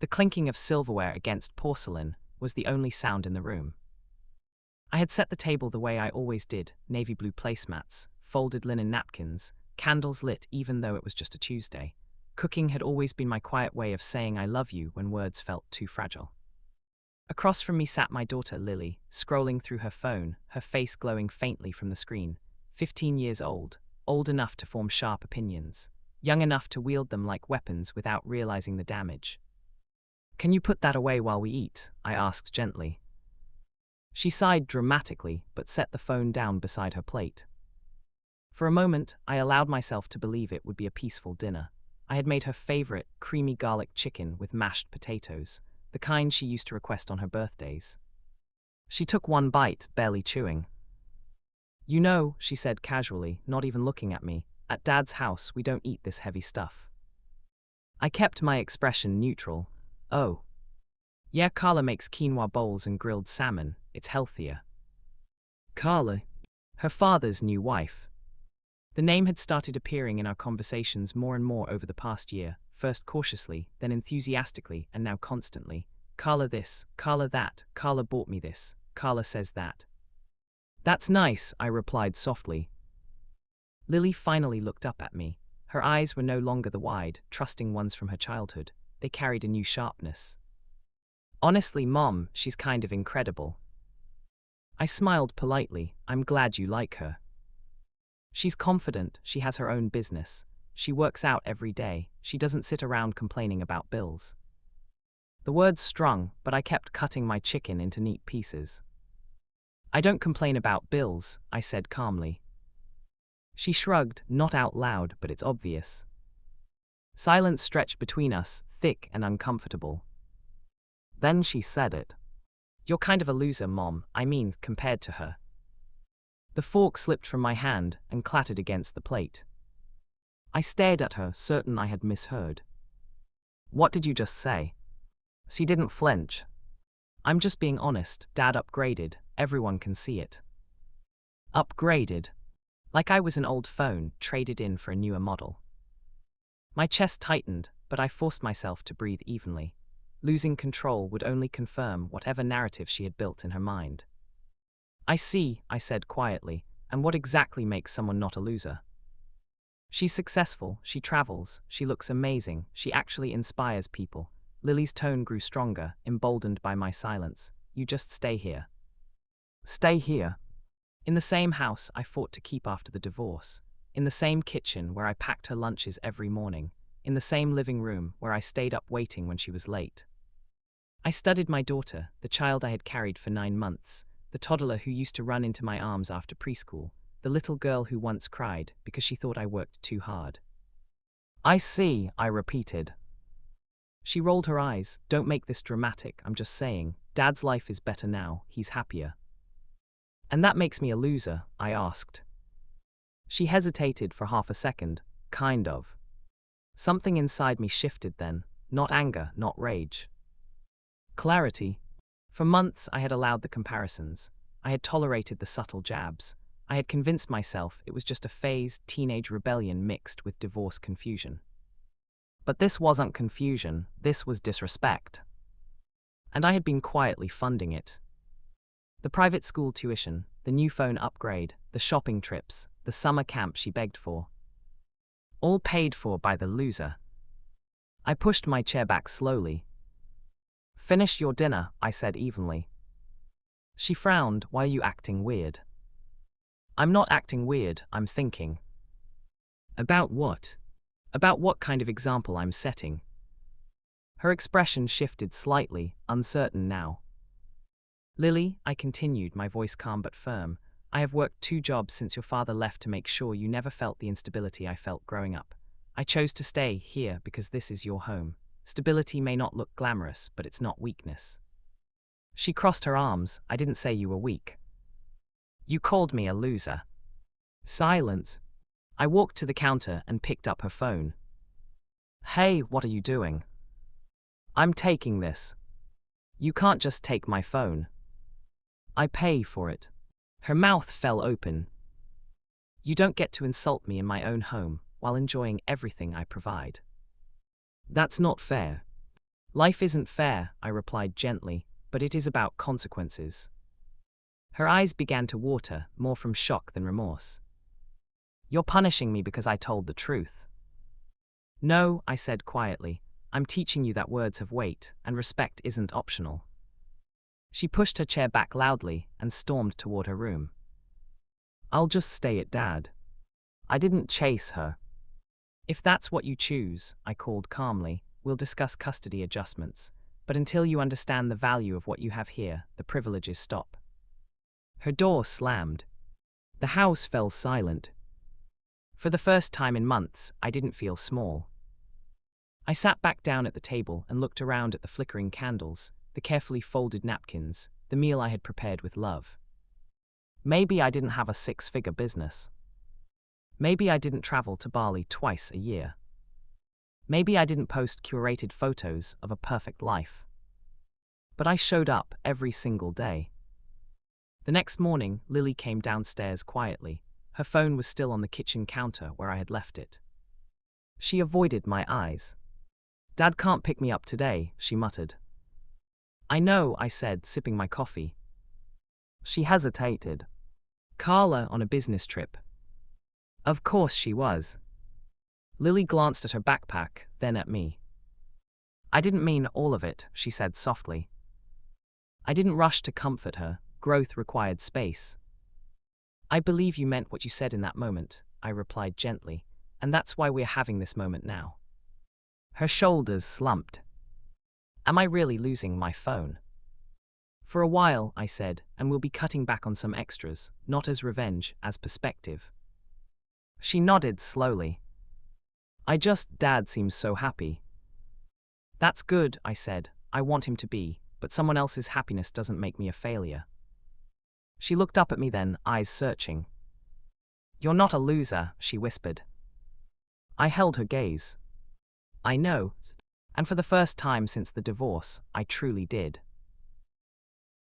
The clinking of silverware against porcelain was the only sound in the room. I had set the table the way I always did, navy blue placemats, folded linen napkins, candles lit even though it was just a Tuesday. Cooking had always been my quiet way of saying I love you when words felt too fragile. Across from me sat my daughter Lily, scrolling through her phone, her face glowing faintly from the screen. 15 years old enough to form sharp opinions, young enough to wield them like weapons without realizing the damage. "Can you put that away while we eat?" I asked gently. She sighed dramatically but set the phone down beside her plate. For a moment, I allowed myself to believe it would be a peaceful dinner. I had made her favorite creamy garlic chicken with mashed potatoes, the kind she used to request on her birthdays. She took one bite, barely chewing. "You know," she said casually, not even looking at me, "at Dad's house we don't eat this heavy stuff." I kept my expression neutral. "Oh. Yeah, Carla makes quinoa bowls and grilled salmon. It's healthier." Carla? Her father's new wife. The name had started appearing in our conversations more and more over the past year, first cautiously, then enthusiastically, and now constantly. "Carla this, Carla that, Carla bought me this, Carla says that." "That's nice," I replied softly. Lily finally looked up at me. Her eyes were no longer the wide, trusting ones from her childhood. They carried a new sharpness. "Honestly, Mom, she's kind of incredible." I smiled politely. "I'm glad you like her. She's confident, she has her own business. She works out every day, she doesn't sit around complaining about bills." The words strung, but I kept cutting my chicken into neat pieces. "I don't complain about bills," I said calmly. She shrugged, not out loud, but it's obvious. Silence stretched between us, thick and uncomfortable. Then she said it. "You're kind of a loser, Mom, I mean, compared to her." The fork slipped from my hand and clattered against the plate. I stared at her, certain I had misheard. "What did you just say?" She didn't flinch. "I'm just being honest, Dad upgraded, everyone can see it." Upgraded? Like I was an old phone, traded in for a newer model. My chest tightened, but I forced myself to breathe evenly. Losing control would only confirm whatever narrative she had built in her mind. "I see," I said quietly, "and what exactly makes someone not a loser?" "She's successful, she travels, she looks amazing, she actually inspires people." Lily's tone grew stronger, emboldened by my silence. "You just stay here." Stay here? In the same house I fought to keep after the divorce. In the same kitchen where I packed her lunches every morning. In the same living room where I stayed up waiting when she was late. I studied my daughter, the child I had carried for 9 months. The toddler who used to run into my arms after preschool, the little girl who once cried because she thought I worked too hard. "I see," I repeated. She rolled her eyes. "Don't make this dramatic, I'm just saying, Dad's life is better now, he's happier." "And that makes me a loser?" I asked. She hesitated for half a second. "Kind of." Something inside me shifted then, not anger, not rage. Clarity. For months I had allowed the comparisons. I had tolerated the subtle jabs. I had convinced myself it was just a phased teenage rebellion mixed with divorce confusion. But this wasn't confusion, this was disrespect. And I had been quietly funding it. The private school tuition, the new phone upgrade, the shopping trips, the summer camp she begged for. All paid for by the loser. I pushed my chair back slowly. "Finish your dinner," I said evenly. She frowned. "Why are you acting weird?" "I'm not acting weird, I'm thinking." "About what?" "About what kind of example I'm setting." Her expression shifted slightly, uncertain now. "Lily," I continued, my voice calm but firm, "I have worked 2 jobs since your father left to make sure you never felt the instability I felt growing up. I chose to stay here because this is your home. Stability may not look glamorous, but it's not weakness." She crossed her arms. "I didn't say you were weak." "You called me a loser." Silent. I walked to the counter and picked up her phone. "Hey, what are you doing?" "I'm taking this." "You can't just take my phone." "I pay for it." Her mouth fell open. "You don't get to insult me in my own home while enjoying everything I provide." "That's not fair." Life isn't fair, I replied gently, but it is about consequences. Her eyes began to water, more from shock than remorse. You're punishing me because I told the truth. No, I said quietly, I'm teaching you that words have weight, and respect isn't optional. She pushed her chair back loudly and stormed toward her room. I'll just stay at Dad. I didn't chase her. If that's what you choose, I called calmly, we'll discuss custody adjustments, but until you understand the value of what you have here, the privileges stop. Her door slammed. The house fell silent. For the first time in months, I didn't feel small. I sat back down at the table and looked around at the flickering candles, the carefully folded napkins, the meal I had prepared with love. Maybe I didn't have a six-figure business. Maybe I didn't travel to Bali twice a year. Maybe I didn't post curated photos of a perfect life. But I showed up every single day. The next morning, Lily came downstairs quietly. Her phone was still on the kitchen counter where I had left it. She avoided my eyes. Dad can't pick me up today, she muttered. I know, I said, sipping my coffee. She hesitated. Carla on a business trip. Of course she was. Lily glanced at her backpack, then at me. I didn't mean all of it, she said softly. I didn't rush to comfort her. Growth required space. I believe you meant what you said in that moment, I replied gently, and that's why we're having this moment now. Her shoulders slumped. Am I really losing my phone? For a while, I said, and we'll be cutting back on some extras, not as revenge, as perspective. She nodded slowly. Dad seems so happy. That's good, I said. I want him to be, but someone else's happiness doesn't make me a failure. She looked up at me then, eyes searching. You're not a loser, she whispered. I held her gaze. I know, and for the first time since the divorce, I truly did.